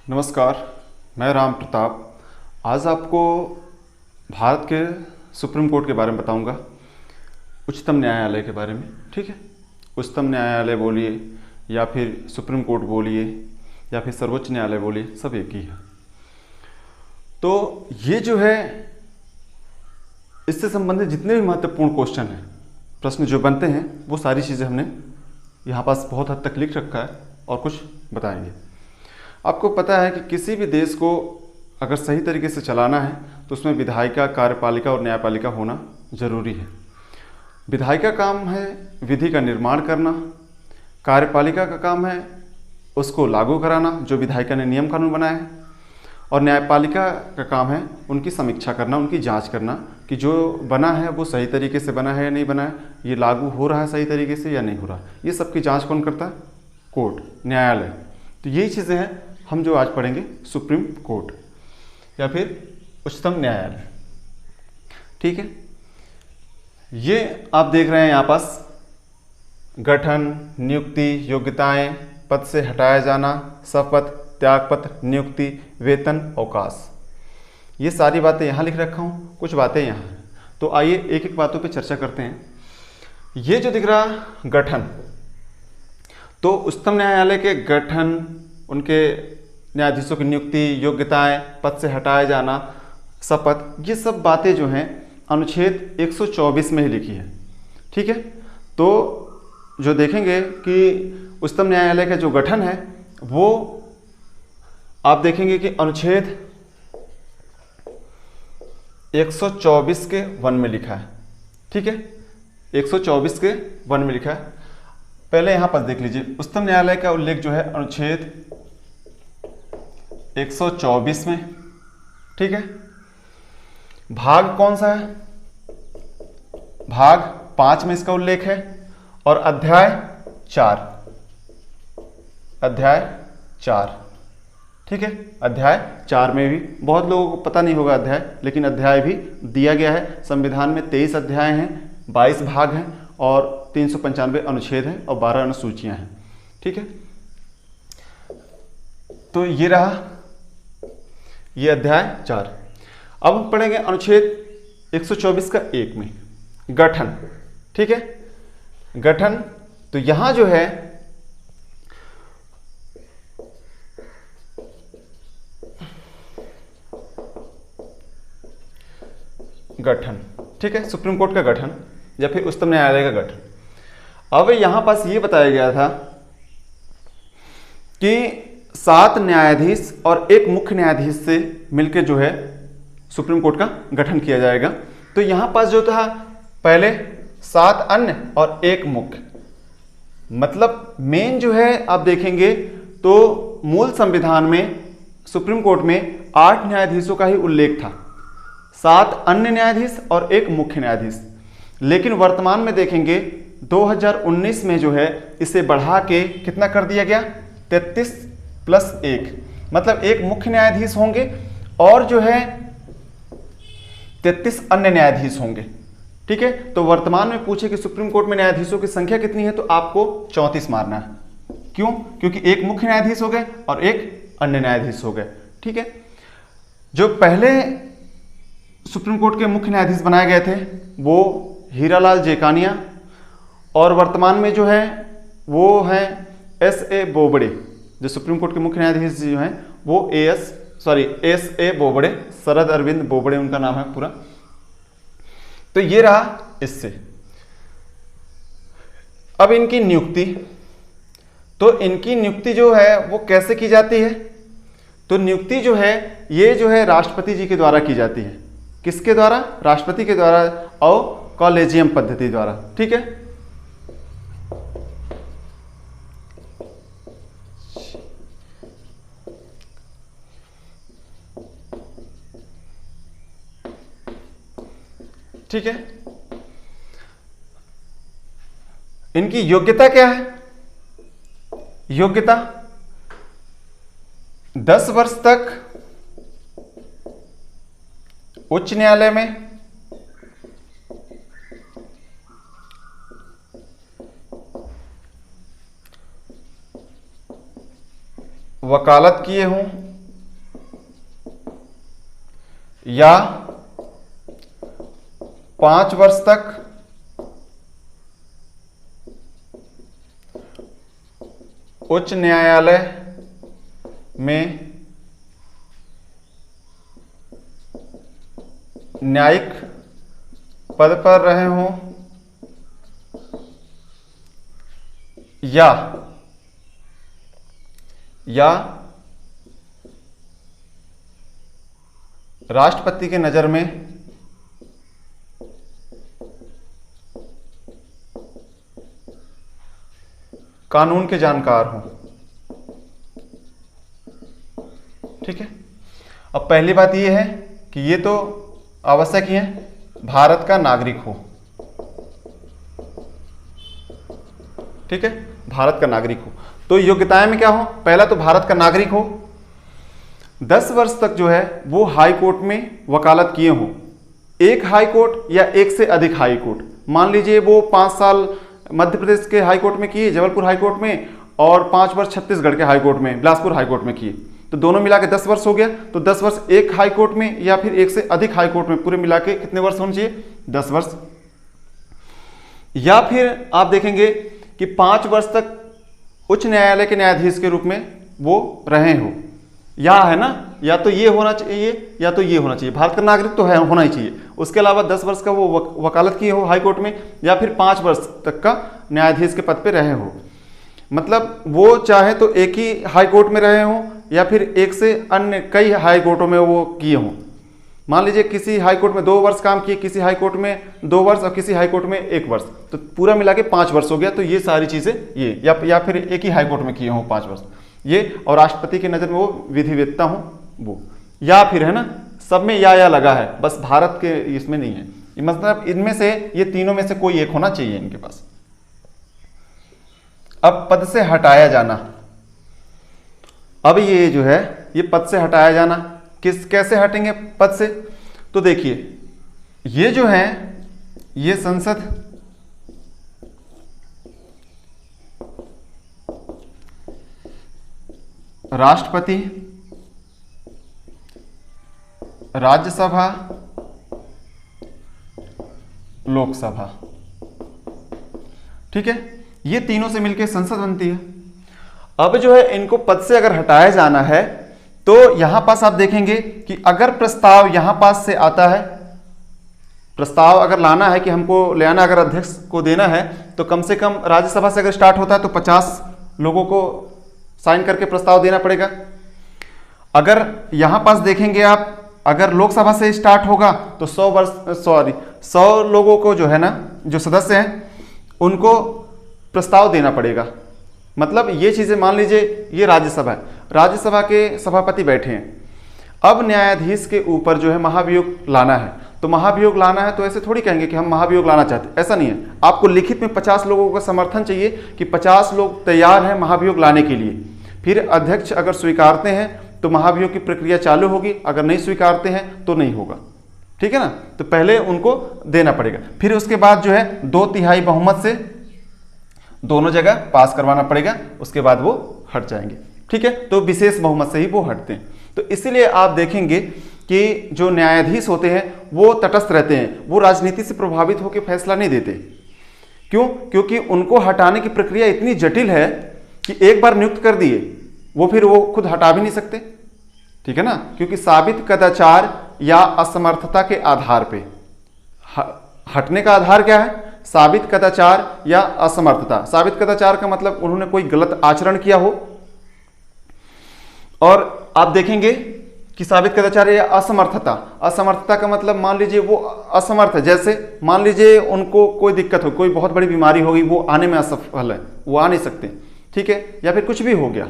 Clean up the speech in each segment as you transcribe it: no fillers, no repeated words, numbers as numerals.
नमस्कार, मैं राम प्रताप। आज आपको भारत के सुप्रीम कोर्ट के बारे में बताऊंगा, उच्चतम न्यायालय के बारे में। ठीक है, उच्चतम न्यायालय बोलिए या फिर सुप्रीम कोर्ट बोलिए या फिर सर्वोच्च न्यायालय बोलिए, सब एक ही है। तो ये जो है, इससे संबंधित जितने भी महत्वपूर्ण क्वेश्चन हैं, प्रश्न जो बनते हैं, वो सारी चीज़ें हमने यहाँ पास बहुत हद तक लिख रखा है और कुछ बताएंगे। आपको पता है कि किसी भी देश को अगर सही तरीके से चलाना है तो उसमें विधायिका, कार्यपालिका और न्यायपालिका होना जरूरी है। विधायिका का काम है विधि का निर्माण करना, कार्यपालिका का काम है उसको लागू कराना जो विधायिका ने नियम कानून बनाए हैं, और न्यायपालिका का काम है उनकी समीक्षा करना, उनकी जांच करना कि जो बना है वो सही तरीके से बना है या नहीं बना है, ये लागू हो रहा है सही तरीके से या नहीं हो रहा। ये सब की जाँच कौन करता है? कोर्ट, न्यायालय। तो यही चीज़ें हैं हम जो आज पढ़ेंगे, सुप्रीम कोर्ट या फिर उच्चतम न्यायालय। ठीक है, ये आप देख रहे हैं यहाँ पास गठन, नियुक्ति, योग्यताएं, पद से हटाया जाना, शपथ, त्यागपत्र, नियुक्ति, वेतन, अवकाश, ये सारी बातें यहाँ लिख रखा हूँ, कुछ बातें यहाँ हैं। तो आइए एक एक बातों पे चर्चा करते हैं। ये जो दिख रहा गठन, तो उच्चतम न्यायालय के गठन, उनके न्यायाधीशों की नियुक्ति, योग्यताएं, पद से हटाया जाना, शपथ, ये सब बातें जो हैं अनुच्छेद 124 में ही लिखी है। ठीक है, तो जो देखेंगे कि उच्चतम न्यायालय का जो गठन है वो आप देखेंगे कि अनुच्छेद 124 के 1 में लिखा है। ठीक है, 124 के 1 में लिखा है। पहले यहां पर देख लीजिए, उच्चतम न्यायालय का उल्लेख जो है अनुच्छेद 124 में। ठीक है, भाग कौन सा है? भाग 5 में इसका उल्लेख है, और अध्याय 4, अध्याय 4। ठीक है, अध्याय 4 में भी बहुत लोगों को पता नहीं होगा अध्याय, लेकिन अध्याय भी दिया गया है। संविधान में 23 अध्याय हैं, 22 भाग हैं और 395 अनुच्छेद हैं और 12 अनुसूचियां हैं। ठीक है, तो ये रहा ये अध्याय 4। अब हम पढ़ेंगे अनुच्छेद 124 का 1 में गठन। ठीक है, गठन, तो यहां जो है गठन, ठीक है, सुप्रीम कोर्ट का गठन या फिर उच्चतम न्यायालय का गठन। अब यहां पास ये बताया गया था कि 7 न्यायाधीश और 1 मुख्य न्यायाधीश से मिलकर जो है सुप्रीम कोर्ट का गठन किया जाएगा। तो यहां पास जो था पहले 7 अन्य और 1 मुख्य, मतलब मेन जो है आप देखेंगे तो मूल संविधान में सुप्रीम कोर्ट में 8 न्यायाधीशों का ही उल्लेख था, 7 अन्य न्यायाधीश और 1 मुख्य न्यायाधीश। लेकिन वर्तमान में देखेंगे 2019 में जो है इसे बढ़ा के कितना कर दिया गया? 33 प्लस 1, मतलब 1 मुख्य न्यायाधीश होंगे और जो है 33 अन्य न्यायाधीश होंगे। ठीक है, तो वर्तमान में पूछे कि सुप्रीम कोर्ट में न्यायाधीशों की संख्या कितनी है, तो आपको 34 मारना है। क्यों? क्योंकि 1 मुख्य न्यायाधीश हो गए और 1 अन्य न्यायाधीश हो गए। ठीक है, जो पहले सुप्रीम कोर्ट के मुख्य न्यायाधीश बनाए गए थे वो हीरालाल जेकानिया, और वर्तमान में जो है वो है एस.ए. बोबड़े। जो सुप्रीम कोर्ट के मुख्य न्यायाधीश जो हैं वो एस.ए. बोबड़े, शरद अरविंद बोबड़े उनका नाम है पूरा। तो ये रहा इससे। अब इनकी नियुक्ति, तो इनकी नियुक्ति जो है वो कैसे की जाती है? तो नियुक्ति जो है ये जो है राष्ट्रपति जी के द्वारा की जाती है। किसके द्वारा? राष्ट्रपति के द्वारा और कॉलेजियम पद्धति द्वारा। ठीक है, ठीक है, इनकी योग्यता क्या है? योग्यता 10 वर्ष तक उच्च न्यायालय में, वकालत किए हों या 5 वर्ष तक उच्च न्यायालय में न्यायिक पद पर रहे हों, या राष्ट्रपति की नजर में कानून के जानकार हों। ठीक है। अब पहली बात यह है कि ये तो आवश्यक ही है, भारत का नागरिक हो। ठीक है, भारत का नागरिक हो। तो योग्यताएं में क्या हो? पहला तो भारत का नागरिक हो, 10 वर्ष तक जो है वो हाई कोर्ट में वकालत किए हों, एक हाई कोर्ट या एक से अधिक हाई कोर्ट। मान लीजिए वो 5 साल मध्य प्रदेश के हाई कोर्ट में किए, जबलपुर हाई कोर्ट में, और 5 वर्ष छत्तीसगढ़ के हाई कोर्ट में, बिलासपुर हाई कोर्ट में किए, तो दोनों मिला के 10 वर्ष हो गया। तो 10 वर्ष एक हाई कोर्ट में या फिर एक से अधिक हाई कोर्ट में, पूरे मिला के कितने वर्ष होने चाहिए? 10 वर्ष। या फिर आप देखेंगे कि 5 वर्ष तक उच्च न्यायालय के न्यायाधीश के रूप में वो रहे हो, या है ना, या तो ये होना चाहिए या तो ये होना चाहिए। भारत का नागरिक तो है, होना ही चाहिए। उसके अलावा 10 वर्ष का वो वकालत किए हो हाई कोर्ट में, या फिर 5 वर्ष तक का न्यायाधीश के पद पे रहे हो। मतलब वो चाहे तो एक ही हाई कोर्ट में रहे हो या फिर एक से अन्य कई हाई कोर्टों में वो किए हों। मान लीजिए किसी हाई कोर्ट में 2 वर्ष काम किए, किसी हाई कोर्ट में 2 वर्ष और किसी हाई कोर्ट में 1 वर्ष, तो पूरा मिला के 5 वर्ष हो गया। तो ये सारी चीज़ें ये, या फिर एक ही हाई कोर्ट में किए हों 5 वर्ष ये, और राष्ट्रपति की नज़र में वो विधिवेत्ता हो वो, या फिर है ना, सब में या लगा है, बस भारत के इसमें नहीं है। मतलब इनमें से ये तीनों में से कोई एक होना चाहिए इनके पास। अब पद से हटाया जाना, अब ये जो है ये पद से हटाया जाना कैसे हटेंगे पद से? तो देखिए ये जो है ये संसद राष्ट्रपति, राज्यसभा, लोकसभा, ठीक है, ये तीनों से मिलकर संसद बनती है। अब जो है इनको पद से अगर हटाया जाना है तो यहां पास आप देखेंगे कि अगर प्रस्ताव यहां पास से आता है, प्रस्ताव अगर लाना है कि हमको ले आना, अगर अध्यक्ष को देना है, तो कम से कम राज्यसभा से अगर स्टार्ट होता है तो 50 लोगों को साइन करके प्रस्ताव देना पड़ेगा। अगर यहां पास देखेंगे आप, अगर लोकसभा से स्टार्ट होगा तो 100 लोगों को जो है ना, जो सदस्य हैं उनको प्रस्ताव देना पड़ेगा। मतलब ये चीजें, मान लीजिए ये राज्यसभा है, राज्यसभा के सभापति बैठे हैं, अब न्यायाधीश के ऊपर जो है महाभियोग लाना है, तो महाभियोग लाना है तो ऐसे थोड़ी कहेंगे कि हम महाभियोग लाना चाहते हैं, ऐसा नहीं है। आपको लिखित में 50 लोगों का समर्थन चाहिए कि 50 लोग तैयार हैं महाभियोग लाने के लिए। फिर अध्यक्ष अगर स्वीकारते हैं तो महाभियोग की प्रक्रिया चालू होगी, अगर नहीं स्वीकारते हैं तो नहीं होगा। ठीक है ना, तो पहले उनको देना पड़ेगा, फिर उसके बाद जो है 2/3 बहुमत से दोनों जगह पास करवाना पड़ेगा, उसके बाद वो हट जाएंगे। ठीक है, तो विशेष बहुमत से ही वो हटते हैं। तो इसीलिए आप देखेंगे कि जो न्यायाधीश होते हैं वो तटस्थ रहते हैं, वो राजनीति से प्रभावित होकर फैसला नहीं देते। क्यों? क्योंकि उनको हटाने की प्रक्रिया इतनी जटिल है कि एक बार नियुक्त कर दिए वो फिर वो खुद हटा भी नहीं सकते। ठीक है ना, क्योंकि साबित कदाचार या असमर्थता के आधार पे, हटने का आधार क्या है? साबित कदाचार या असमर्थता। साबित कदाचार का मतलब उन्होंने कोई गलत आचरण किया हो, और आप देखेंगे कि साबित कदाचार या असमर्थता, असमर्थता का मतलब मान लीजिए वो असमर्थ है, जैसे मान लीजिए उनको कोई दिक्कत हो, कोई बहुत बड़ी बीमारी होगी, वो आने में असफल है, वो आ नहीं सकते। ठीक है, या फिर कुछ भी हो गया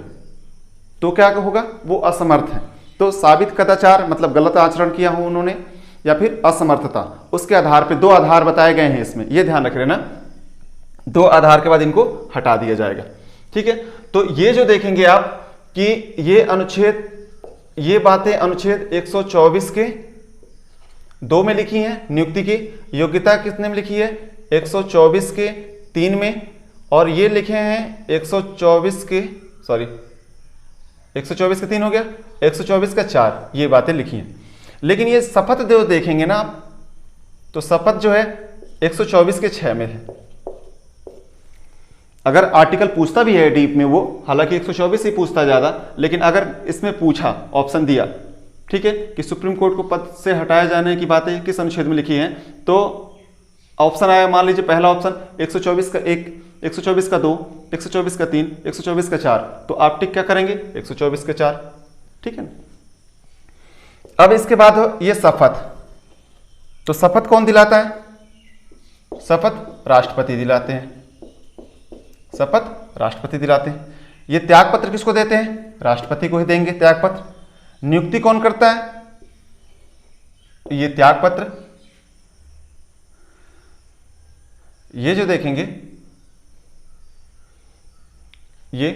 तो क्या होगा? वो असमर्थ है। तो साबित कदाचार मतलब गलत आचरण किया हो उन्होंने, या फिर असमर्थता, उसके आधार पे 2 आधार बताए गए हैं इसमें, ये ध्यान रख लेना, 2 आधार के बाद इनको हटा दिया जाएगा। ठीक है, तो ये जो देखेंगे आप कि ये अनुच्छेद, ये बातें अनुच्छेद 124 के 2 में लिखी हैं, नियुक्ति की योग्यता कितने में लिखी है? 124 के 3 में, और ये लिखे हैं 124 के 3 हो गया, 124 का 4, ये बातें लिखी हैं। लेकिन ये शपथ जो देखेंगे ना आप, तो शपथ जो है 124 के 6 में है। अगर आर्टिकल पूछता भी है डीप में वो, हालांकि 124 ही पूछता ज्यादा, लेकिन अगर इसमें पूछा, ऑप्शन दिया, ठीक है, कि सुप्रीम कोर्ट को पद से हटाए जाने की बातें किस अनुच्छेद में लिखी हैं, तो ऑप्शन आया, मान लीजिए पहला ऑप्शन 124 का 1, 124 का 2, 124 का 3, 124 का 4, तो आप टिक क्या करेंगे? 124 का 4, ठीक है ना। अब इसके बाद ये शपथ, तो शपथ कौन दिलाता है? शपथ राष्ट्रपति दिलाते हैं, शपथ राष्ट्रपति दिलाते हैं। ये त्याग पत्र किसको देते हैं? राष्ट्रपति को ही देंगे त्याग पत्र। नियुक्ति कौन करता है? ये त्याग पत्र, ये जो देखेंगे, ये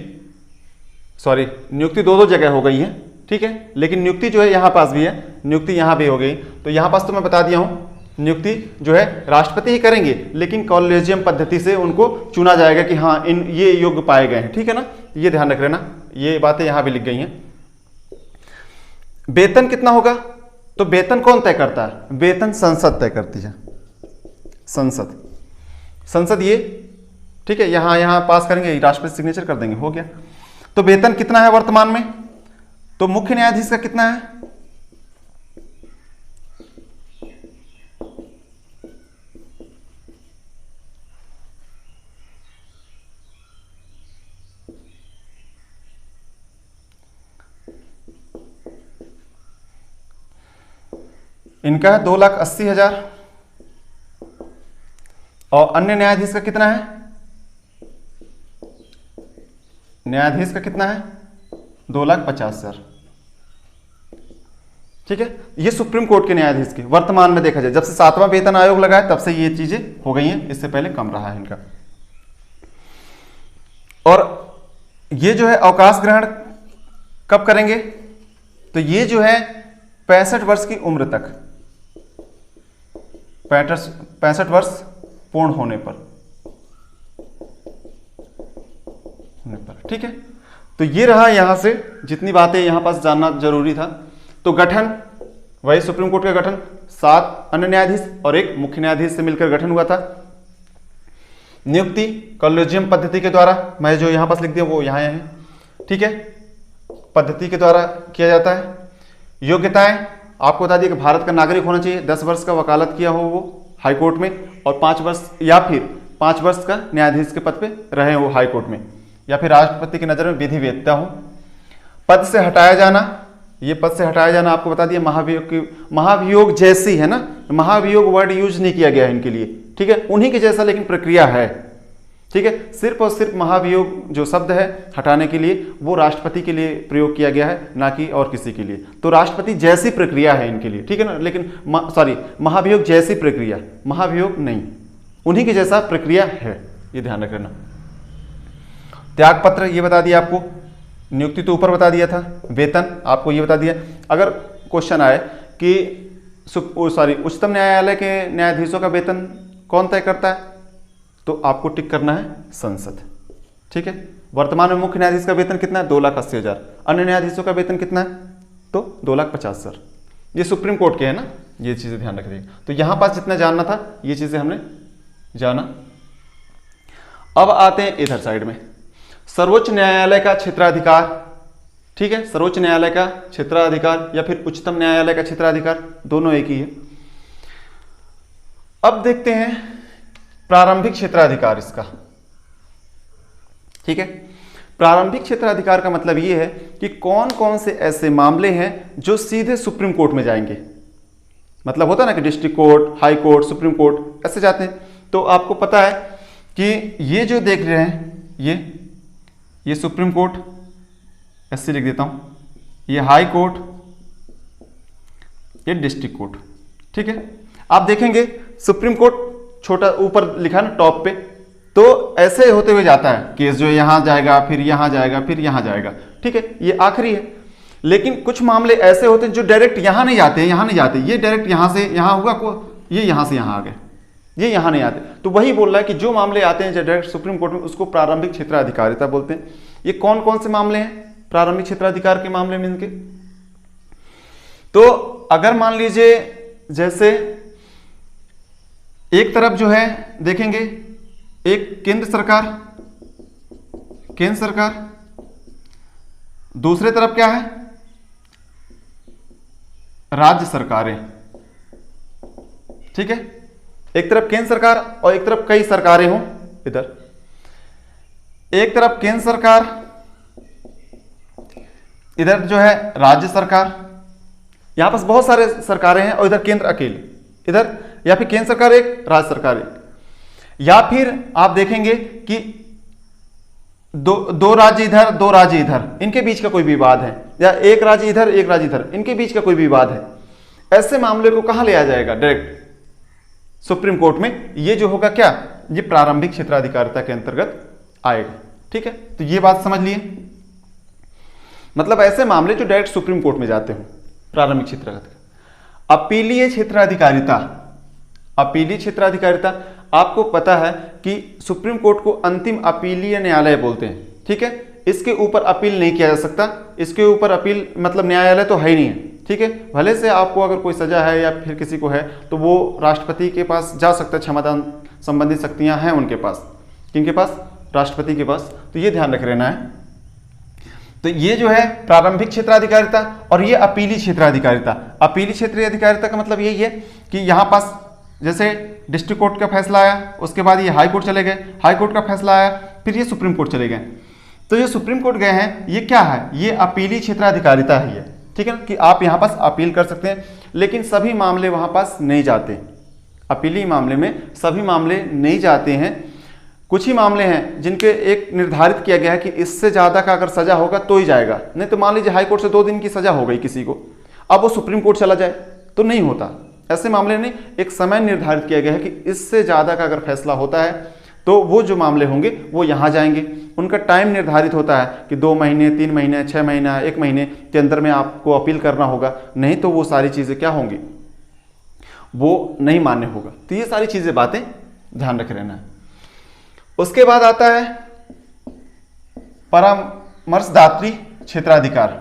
सॉरी नियुक्ति दो जगह हो गई है, ठीक है, लेकिन नियुक्ति जो है यहां पास भी है, नियुक्ति यहां भी हो गई। तो यहां पास तो मैं बता दिया हूं, नियुक्ति जो है राष्ट्रपति ही करेंगे, लेकिन कॉलेजियम पद्धति से उनको चुना जाएगा कि हाँ इन ये योग्य पाए गए हैं, ठीक है ना, ये ध्यान रख लेना, ये बातें यहां भी लिख गई हैं। वेतन कितना होगा? तो वेतन कौन तय करता है? वेतन संसद तय करती है, संसद ये, ठीक है, यहां पास करेंगे, राष्ट्रपति सिग्नेचर कर देंगे, हो गया। तो वेतन कितना है वर्तमान में? तो मुख्य न्यायाधीश का कितना है? इनका है 2,80,000 और अन्य न्यायाधीश का कितना है? न्यायाधीश का कितना है? 2,50,000, ठीक है। ये सुप्रीम कोर्ट के न्यायाधीश के वर्तमान में देखा जाए, जब से 7वां वेतन आयोग लगा है तब से ये चीजें हो गई हैं, इससे पहले कम रहा है इनका। और ये जो है अवकाश ग्रहण कब करेंगे? तो ये जो है 65 वर्ष की उम्र तक, 65 वर्ष पूर्ण होने पर, ठीक है। तो ये रहा यहां से जितनी बातें यहां पास जानना जरूरी था। तो गठन, वही सुप्रीम कोर्ट का गठन 7 अन्य न्यायाधीश और 1 मुख्य न्यायाधीश से मिलकर गठन हुआ था। नियुक्ति कॉलेजियम पद्धति के द्वारा, मैं जो यहां पास लिख दिया वो यहां है, ठीक है, पद्धति के द्वारा किया जाता है। योग्यताएं आपको बता दिया कि भारत का नागरिक होना चाहिए, 10 वर्ष का वकालत किया हो वो हाई कोर्ट में, और 5 वर्ष या फिर 5 वर्ष का न्यायाधीश के पद पे रहे हो हाई कोर्ट में, या फिर राष्ट्रपति की नजर में विधि वेत्ता हो। पद से हटाया जाना, ये पद से हटाया जाना आपको बता दिया महाभियोग की, महाभियोग जैसी है ना, महाभियोग वर्ड यूज नहीं किया गया है इनके लिए, ठीक है, उन्हीं के जैसा लेकिन प्रक्रिया है, ठीक है। सिर्फ और सिर्फ महाभियोग जो शब्द है हटाने के लिए वो राष्ट्रपति के लिए प्रयोग किया गया है, ना कि और किसी के लिए। तो राष्ट्रपति जैसी प्रक्रिया है इनके लिए, ठीक है ना, लेकिन महाभियोग जैसी प्रक्रिया, महाभियोग नहीं, उन्हीं के जैसा प्रक्रिया है, ये ध्यान रखना। त्याग पत्र ये बता दिया आपको, नियुक्ति तो ऊपर बता दिया था, वेतन आपको ये बता दिया। अगर क्वेश्चन आए कि उच्चतम न्यायालय के न्यायाधीशों का वेतन कौन तय करता है, तो आपको टिक करना है संसद, ठीक है। वर्तमान में मुख्य न्यायाधीश का वेतन कितना है? 2,80,000। अन्य न्यायाधीशों का वेतन कितना है? तो 2,50,000। ये सुप्रीम कोर्ट के है ना, ये चीजें ध्यान रखिएगा। तो यहां पास जितना जानना था ये चीजें हमने जाना। अब आते हैं इधर साइड में, सर्वोच्च न्यायालय का क्षेत्राधिकार, ठीक है, सर्वोच्च न्यायालय का क्षेत्राधिकार या फिर उच्चतम न्यायालय का क्षेत्राधिकार, दोनों एक ही है। अब देखते हैं प्रारंभिक क्षेत्राधिकार इसका, ठीक है। प्रारंभिक क्षेत्राधिकार का मतलब यह है कि कौन कौन से ऐसे मामले हैं जो सीधे सुप्रीम कोर्ट में जाएंगे। मतलब होता है ना कि district court, high court, supreme court ऐसे जाते हैं। तो आपको पता है कि ये जो देख रहे हैं, ये सुप्रीम कोर्ट, ऐसे लिख देता हूं, ये हाई कोर्ट, ये डिस्ट्रिक्ट कोर्ट, ठीक है। आप देखेंगे सुप्रीम कोर्ट छोटा ऊपर लिखा ना टॉप पे, तो ऐसे होते हुए जाता है केस, जो यहां जाएगा, फिर यहां जाएगा, फिर यहां जाएगा, ठीक है, ये आखिरी है। लेकिन कुछ मामले ऐसे होते हैं जो डायरेक्ट यहां नहीं जाते, यहां नहीं जाते, ये डायरेक्ट यहां से यहां होगा, ये यहां से यहां आ गए, ये यहां नहीं आते। तो वही बोल रहा है कि जो मामले आते हैं डायरेक्ट सुप्रीम कोर्ट में, उसको प्रारंभिक क्षेत्राधिकारिता बोलते हैं। ये कौन कौन से मामले हैं प्रारंभिक क्षेत्राधिकार के मामले में इनके? तो अगर मान लीजिए जैसे एक तरफ जो है देखेंगे एक केंद्र सरकार, दूसरे तरफ क्या है, राज्य सरकारें। ठीक है, एक तरफ केंद्र सरकार और एक तरफ कई सरकारें हों। इधर एक तरफ केंद्र सरकार, इधर जो है राज्य सरकार, यहां पास बहुत सारे सरकारें हैं और इधर केंद्र अकेले, इधर या फिर केंद्र सरकार एक, राज्य सरकार एक, या फिर आप देखेंगे कि दो राज्य इधर दो राज्य इधर, इनके बीच का कोई विवाद है, या एक राज्य इधर एक राज्य इधर, इनके बीच का कोई विवाद है। ऐसे मामले को कहां ले आ जाएगा, डायरेक्ट सुप्रीम कोर्ट में। ये जो होगा क्या, ये प्रारंभिक क्षेत्राधिकारिता के अंतर्गत आएगा। ठीक है, तो ये बात समझ लिए। मतलब ऐसे मामले जो डायरेक्ट सुप्रीम कोर्ट में जाते हो, प्रारंभिक क्षेत्राधिकार। अपीलीय क्षेत्राधिकारिता आपको पता है कि सुप्रीम कोर्ट को अंतिम अपीलीय न्यायालय बोलते हैं। ठीक है, इसके ऊपर अपील नहीं किया जा सकता, इसके ऊपर अपील मतलब न्यायालय तो है ही नहीं है। ठीक है, भले से आपको अगर कोई सजा है या फिर किसी को है तो वो राष्ट्रपति के पास जा सकता है, क्षमादान संबंधी शक्तियां हैं उनके पास। किनके पास, राष्ट्रपति के पास। तो ये ध्यान रख लेना है। तो ये जो है प्रारंभिक क्षेत्राधिकारिता और ये अपीली क्षेत्राधिकारिता। अपीली क्षेत्राधिकारिता का मतलब यही है कि यहाँ पास जैसे डिस्ट्रिक्ट कोर्ट का फैसला आया, उसके बाद ये हाई कोर्ट चले गए, हाई कोर्ट का फैसला आया, फिर ये सुप्रीम कोर्ट चले गए। तो ये सुप्रीम कोर्ट गए हैं, ये क्या है, ये अपीली क्षेत्राधिकारिता है ये। ठीक है ना, कि आप यहाँ पास अपील कर सकते हैं, लेकिन सभी मामले वहाँ पास नहीं जाते। अपीली मामले में सभी मामले नहीं जाते हैं। कुछ ही मामले हैं जिनके एक निर्धारित किया गया है कि इससे ज़्यादा का अगर सजा होगा तो ही जाएगा। नहीं तो मान लीजिए हाई कोर्ट से 2 दिन की सजा हो गई किसी को, अब वो सुप्रीम कोर्ट चला जाए तो नहीं होता। ऐसे मामले में एक समय निर्धारित किया गया है कि इससे ज़्यादा का अगर फैसला होता है तो वो जो मामले होंगे वो यहाँ जाएंगे। उनका टाइम निर्धारित होता है कि 2 महीने, 3 महीने, 6 महीना, 1 महीने के अंदर में आपको अपील करना होगा, नहीं तो वो सारी चीज़ें क्या होंगी, वो नहीं मान्य होगा। तो ये सारी चीज़ें बातें ध्यान रख लेना है। उसके बाद आता है परामर्शदात्री क्षेत्राधिकार।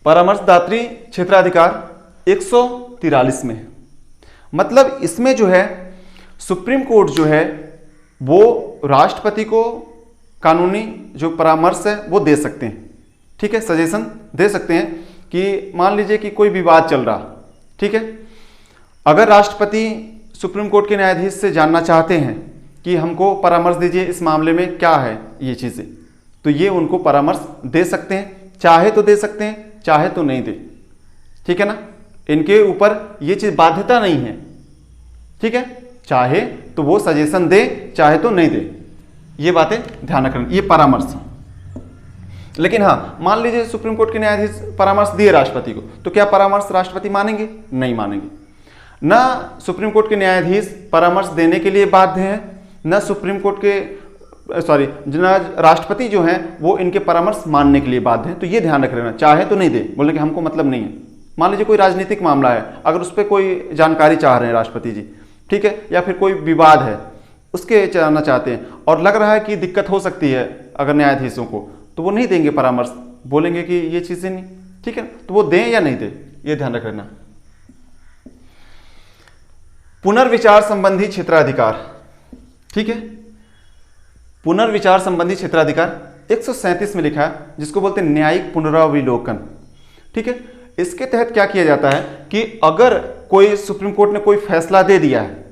परामर्शदात्री क्षेत्राधिकार 143 में है। मतलब इसमें जो है सुप्रीम कोर्ट जो है वो राष्ट्रपति को कानूनी जो परामर्श है वो दे सकते हैं। ठीक है, सजेशन दे सकते हैं कि मान लीजिए कि कोई विवाद चल रहा, ठीक है, अगर राष्ट्रपति सुप्रीम कोर्ट के न्यायाधीश से जानना चाहते हैं कि हमको परामर्श दीजिए इस मामले में क्या है ये चीज़ें, तो ये उनको परामर्श दे सकते हैं। चाहे तो दे सकते हैं, चाहे तो नहीं दे। ठीक है ना, इनके ऊपर ये चीज़ बाध्यता नहीं है। ठीक है, चाहे तो वो सजेशन दे, चाहे तो नहीं दे। ये बातें ध्यान रखना, ये परामर्श। लेकिन हाँ, मान लीजिए सुप्रीम कोर्ट के न्यायाधीश परामर्श दिए राष्ट्रपति को, तो क्या परामर्श राष्ट्रपति मानेंगे? नहीं मानेंगे। ना सुप्रीम कोर्ट के न्यायाधीश परामर्श देने के लिए बाध्य हैं, न सुप्रीम कोर्ट के ना राष्ट्रपति जो हैं वो इनके परामर्श मानने के लिए बाध्य हैं। तो ये ध्यान रख लेना, चाहे तो नहीं दे, बोलने कि हमको मतलब नहीं है। मान लीजिए कोई राजनीतिक मामला है, अगर उस पर कोई जानकारी चाह रहे हैं राष्ट्रपति जी, ठीक है, या फिर कोई विवाद है उसके जानना चाहते हैं और लग रहा है कि दिक्कत हो सकती है अगर न्यायाधीशों को, तो वो नहीं देंगे परामर्श, बोलेंगे कि ये चीज़ें नहीं। ठीक है, तो वो दें या नहीं दें, ये ध्यान रख लेना। पुनर्विचार संबंधी क्षेत्राधिकार। ठीक है, पुनर्विचार संबंधी क्षेत्राधिकार 137 में लिखा है, जिसको बोलते हैं न्यायिक पुनराविलोकन। ठीक है, इसके तहत क्या किया जाता है कि अगर कोई सुप्रीम कोर्ट ने कोई फैसला दे दिया है,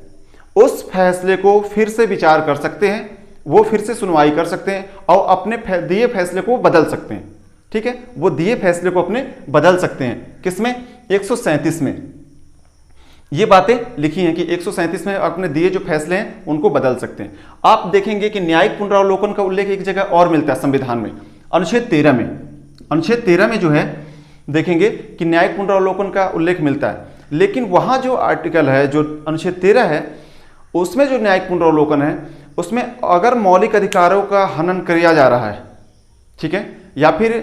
उस फैसले को फिर से विचार कर सकते हैं, वो फिर से सुनवाई कर सकते हैं और अपने दिए फैसले को बदल सकते हैं। ठीक है, वो दिए फैसले को अपने बदल सकते हैं। किसमें? 137 में ये बातें लिखी हैं कि 137 में अपने दिए जो फैसले हैं उनको बदल सकते हैं। आप देखेंगे कि न्यायिक पुनरावलोकन का उल्लेख एक जगह और मिलता है संविधान में, अनुच्छेद 13 में। अनुच्छेद 13 में जो है देखेंगे कि न्यायिक पुनरावलोकन का उल्लेख मिलता है, लेकिन वहाँ जो आर्टिकल है, जो अनुच्छेद 13 है, उसमें जो न्यायिक पुनरावलोकन है उसमें अगर मौलिक अधिकारों का हनन किया जा रहा है, ठीक है, या फिर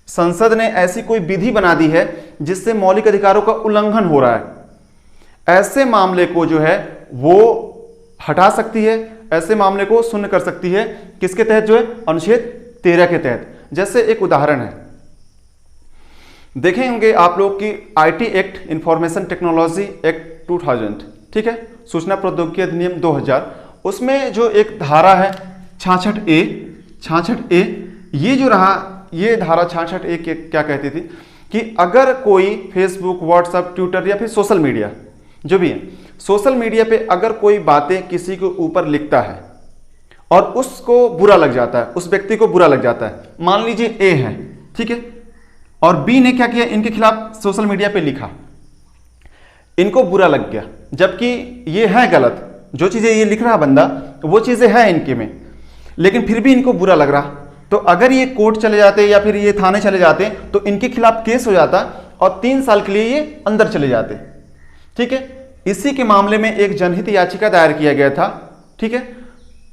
संसद ने ऐसी कोई विधि बना दी है जिससे मौलिक अधिकारों का उल्लंघन हो रहा है, ऐसे मामले को जो है वो हटा सकती है, ऐसे मामले को शून्य कर सकती है। किसके तहत? जो है अनुच्छेद 13 के तहत। जैसे एक उदाहरण है, देखे होंगे आप लोग की IT act, information technology act 2000, ठीक है, सूचना प्रौद्योगिकी अधिनियम 2000, उसमें जो एक धारा है 66A, ये जो रहा, ये धारा 66A क्या कहती थी कि अगर कोई फेसबुक, व्हाट्सएप, ट्विटर या फिर सोशल मीडिया जो भी है, सोशल मीडिया पे अगर कोई बातें किसी के ऊपर लिखता है और उसको बुरा लग जाता है, उस व्यक्ति को बुरा लग जाता है, मान लीजिए ए है, ठीक है, और बी ने क्या किया, इनके खिलाफ सोशल मीडिया पे लिखा, इनको बुरा लग गया, जबकि ये है गलत, जो चीजें ये लिख रहा बंदा वो चीजें हैं इनके में, लेकिन फिर भी इनको बुरा लग रहा, तो अगर ये कोर्ट चले जाते या फिर ये थाने चले जाते तो इनके खिलाफ केस हो जाता और 3 साल के लिए ये अंदर चले जाते, ठीक है। इसी के मामले में एक जनहित याचिका दायर किया गया था, ठीक है,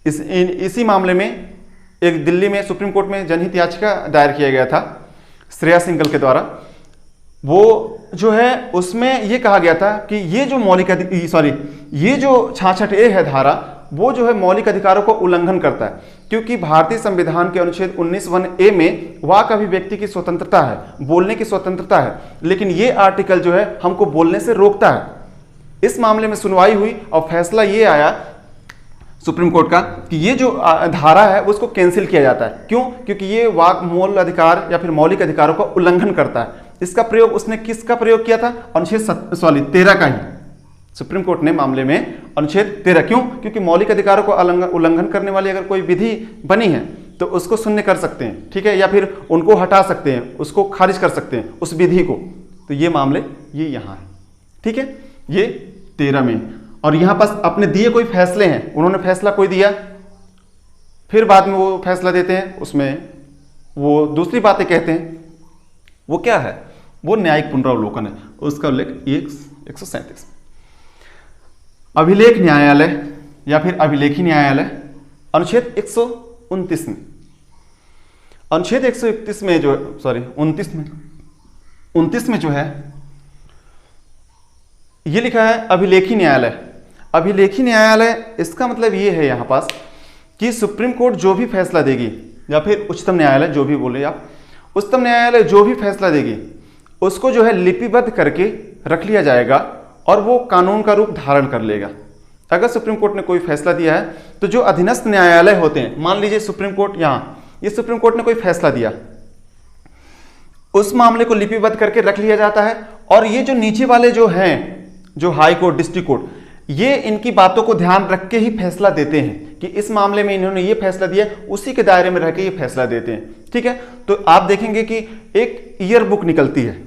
इसी मामले में एक दिल्ली में सुप्रीम कोर्ट में जनहित याचिका दायर किया गया था श्रेया सिंघल के द्वारा। वो जो है उसमें ये कहा गया था कि ये जो ये जो 66A है धारा, वो जो है मौलिक अधिकारों को उल्लंघन करता है, क्योंकि भारतीय संविधान के अनुच्छेद 19(1)A में वाक अभिव्यक्ति की स्वतंत्रता है, बोलने की स्वतंत्रता है, लेकिन ये आर्टिकल जो है हमको बोलने से रोकता है। इस मामले में सुनवाई हुई और फैसला ये आया सुप्रीम कोर्ट का कि ये जो धारा है उसको कैंसिल किया जाता है। क्यों? क्योंकि ये वाक मूल अधिकार या फिर मौलिक अधिकारों का उल्लंघन करता है। इसका प्रयोग उसने किसका प्रयोग किया था? अनुच्छेद 13 का ही। सुप्रीम कोर्ट ने मामले में अनुच्छेद 13, क्यों? क्योंकि मौलिक अधिकारों को उल्लंघन करने वाली अगर कोई विधि बनी है तो उसको शून्य कर सकते हैं, ठीक है, या फिर उनको हटा सकते हैं, उसको खारिज कर सकते हैं उस विधि को। तो ये मामले ये यहाँ है, ठीक है, ये 13 में। और यहाँ पास अपने दिए कोई फैसले हैं, उन्होंने फैसला कोई दिया, फिर बाद में वो फैसला देते हैं, उसमें वो दूसरी बातें कहते हैं। वो क्या है? वो न्यायिक पुनरावलोकन है। उसका उल्लेख 137 अभिलेख न्यायालय या फिर अभिलेखी न्यायालय अनुच्छेद 129 में, अनुच्छेद 131 में जो 29 में जो है ये लिखा है अभिलेखी न्यायालय। अभिलेखी न्यायालय इसका मतलब ये है यहाँ पास कि सुप्रीम कोर्ट जो भी फैसला देगी या फिर उच्चतम न्यायालय, जो भी बोले आप, उच्चतम न्यायालय जो भी फैसला देगी उसको जो है लिपिबद्ध करके रख लिया जाएगा और वो कानून का रूप धारण कर लेगा। अगर सुप्रीम कोर्ट ने कोई फैसला दिया है तो जो अधीनस्थ न्यायालय होते हैं, मान लीजिए सुप्रीम कोर्ट, ये सुप्रीम कोर्ट ने कोई फैसला दिया, उस मामले को लिपिबद्ध करके रख लिया जाता है। और ये जो नीचे वाले जो हैं, जो हाई कोर्ट, डिस्ट्रिक्ट कोर्ट, ये इनकी बातों को ध्यान रख के ही फैसला देते हैं कि इस मामले में इन्होंने ये फैसला दिया, उसी के दायरे में रह के ये फैसला देते हैं, ठीक है। तो आप देखेंगे कि एक ईयर बुक निकलती है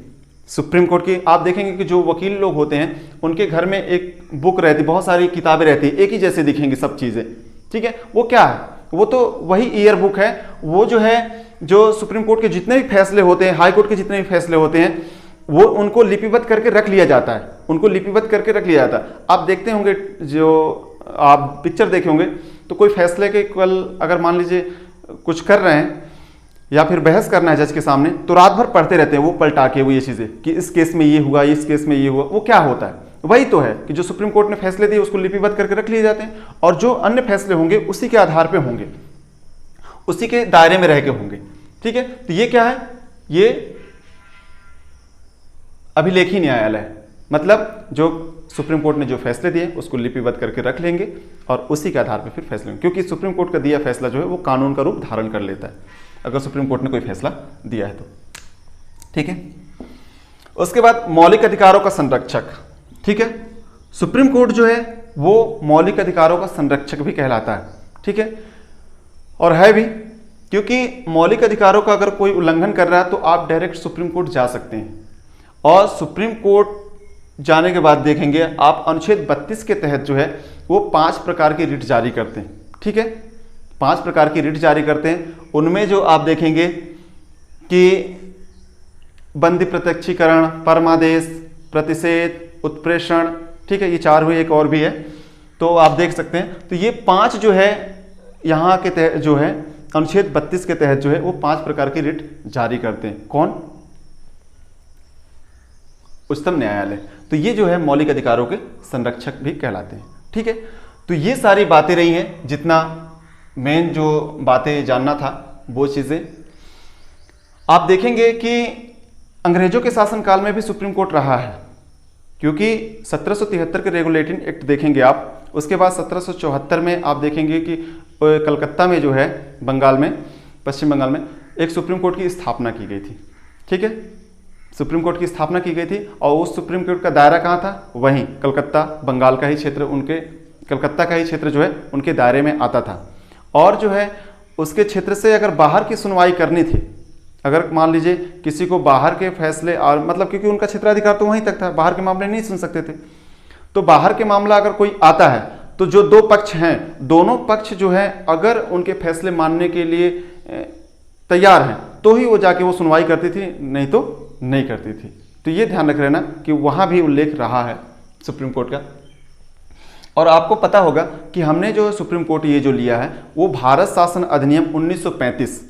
सुप्रीम कोर्ट की। आप देखेंगे कि जो वकील लोग होते हैं उनके घर में एक बुक रहती, बहुत सारी किताबें रहती है, एक ही जैसे दिखेंगी सब चीज़ें, ठीक है। वो क्या है? वो तो वही ईयर बुक है। वो जो है, जो सुप्रीम कोर्ट के जितने भी फैसले होते हैं, हाई कोर्ट के जितने भी फैसले होते हैं, वो उनको लिपिबद्ध करके रख लिया जाता है, उनको लिपिबद्ध करके रख लिया जाता है। आप देखते होंगे, जो आप पिक्चर देखे होंगे, तो कोई फैसले के कल अगर मान लीजिए कुछ कर रहे हैं या फिर बहस करना है जज के सामने, तो रात भर पढ़ते रहते हैं वो पलटा के वो ये चीज़ें कि इस केस में ये हुआ, इस केस में ये हुआ। वो क्या होता है? वही तो है कि जो सुप्रीम कोर्ट ने फैसले दिए उसको लिपिबद्ध करके रख लिए जाते हैं, और जो अन्य फैसले होंगे उसी के आधार पर होंगे, उसी के दायरे में रह के होंगे, ठीक है। तो ये क्या है? ये अभिलेखी न्यायालय, मतलब जो सुप्रीम कोर्ट ने जो फैसले दिए उसको लिपिबद्ध करके रख लेंगे और उसी के आधार पर फिर फैसले होंगे, क्योंकि सुप्रीम कोर्ट का दिया फैसला जो है वो कानून का रूप धारण कर लेता है अगर सुप्रीम कोर्ट ने कोई फैसला दिया है तो, ठीक है। उसके बाद मौलिक अधिकारों का संरक्षक, ठीक है। सुप्रीम कोर्ट जो है वो मौलिक अधिकारों का संरक्षक भी कहलाता है, ठीक है, और है भी, क्योंकि मौलिक अधिकारों का अगर कोई उल्लंघन कर रहा है तो आप डायरेक्ट सुप्रीम कोर्ट जा सकते हैं। और सुप्रीम कोर्ट जाने के बाद देखेंगे आप अनुच्छेद 32 के तहत जो है वो 5 प्रकार की रिट जारी करते हैं, ठीक है, 5 प्रकार की रिट जारी करते हैं। उनमें जो आप देखेंगे कि बंदी प्रत्यक्षीकरण, परमादेश, प्रतिषेध, उत्प्रेषण, ठीक है, ये 4 हुए, एक और भी है, तो आप देख सकते हैं। तो ये 5 जो है यहाँ के तहत जो है अनुच्छेद 32 के तहत जो है वो 5 प्रकार की रिट जारी करते हैं। कौन? उच्चतम न्यायालय। तो ये जो है मौलिक अधिकारों के संरक्षक भी कहलाते हैं, ठीक है। तो ये सारी बातें रही हैं, जितना मेन जो बातें जानना था वो चीज़ें। आप देखेंगे कि अंग्रेजों के शासनकाल में भी सुप्रीम कोर्ट रहा है, क्योंकि 1773 के रेगुलेटिंग एक्ट देखेंगे आप, उसके बाद 1774 में आप देखेंगे कि कलकत्ता में जो है बंगाल में, पश्चिम बंगाल में एक सुप्रीम कोर्ट की स्थापना की गई थी। ठीक है, सुप्रीम कोर्ट की स्थापना की गई थी और उस सुप्रीम कोर्ट का दायरा कहाँ था, वहीं कलकत्ता, बंगाल का ही क्षेत्र, उनके कलकत्ता का ही क्षेत्र जो है उनके दायरे में आता था। और जो है उसके क्षेत्र से अगर बाहर की सुनवाई करनी थी, अगर मान लीजिए किसी को बाहर के फैसले, और मतलब क्योंकि उनका क्षेत्राधिकार तो वहीं तक था, बाहर के मामले नहीं सुन सकते थे, तो बाहर के मामला अगर कोई आता है तो जो दो पक्ष हैं, दोनों पक्ष जो है अगर उनके फैसले मानने के लिए तैयार हैं तो ही वो जाके वो सुनवाई करती थी, नहीं तो नहीं करती थी। तो ये ध्यान रख लेना कि वहाँ भी उल्लेख रहा है सुप्रीम कोर्ट का। और आपको पता होगा कि हमने जो सुप्रीम कोर्ट ये जो लिया है वो भारत शासन अधिनियम 1935,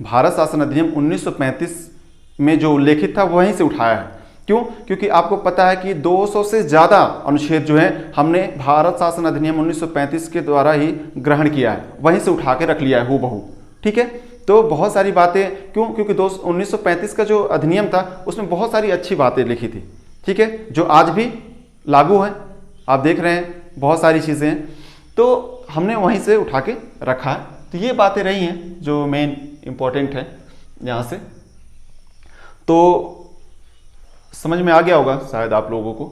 भारत शासन अधिनियम 1935 में जो उल्लेखित था वहीं से उठाया है। क्यों? क्योंकि आपको पता है कि 200 से ज़्यादा अनुच्छेद जो है हमने भारत शासन अधिनियम 1935 के द्वारा ही ग्रहण किया है, वहीं से उठा के रख लिया है हूबहू। ठीक है, तो बहुत सारी बातें, क्यों? क्योंकि 1935 का जो अधिनियम था उसमें बहुत सारी अच्छी बातें लिखी थी। ठीक है, जो आज भी लागू हैं, आप देख रहे हैं बहुत सारी चीज़ें हैं, तो हमने वहीं से उठा के रखा है। तो ये बातें रही हैं जो मेन इंपॉर्टेंट है यहाँ से। तो समझ में आ गया होगा शायद आप लोगों को।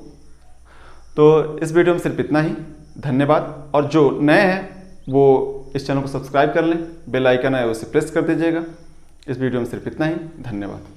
तो इस वीडियो में सिर्फ इतना ही, धन्यवाद। और जो नए हैं वो इस चैनल को सब्सक्राइब कर लें, बेल आइकन है उसे प्रेस कर दीजिएगा। इस वीडियो में सिर्फ इतना ही, धन्यवाद।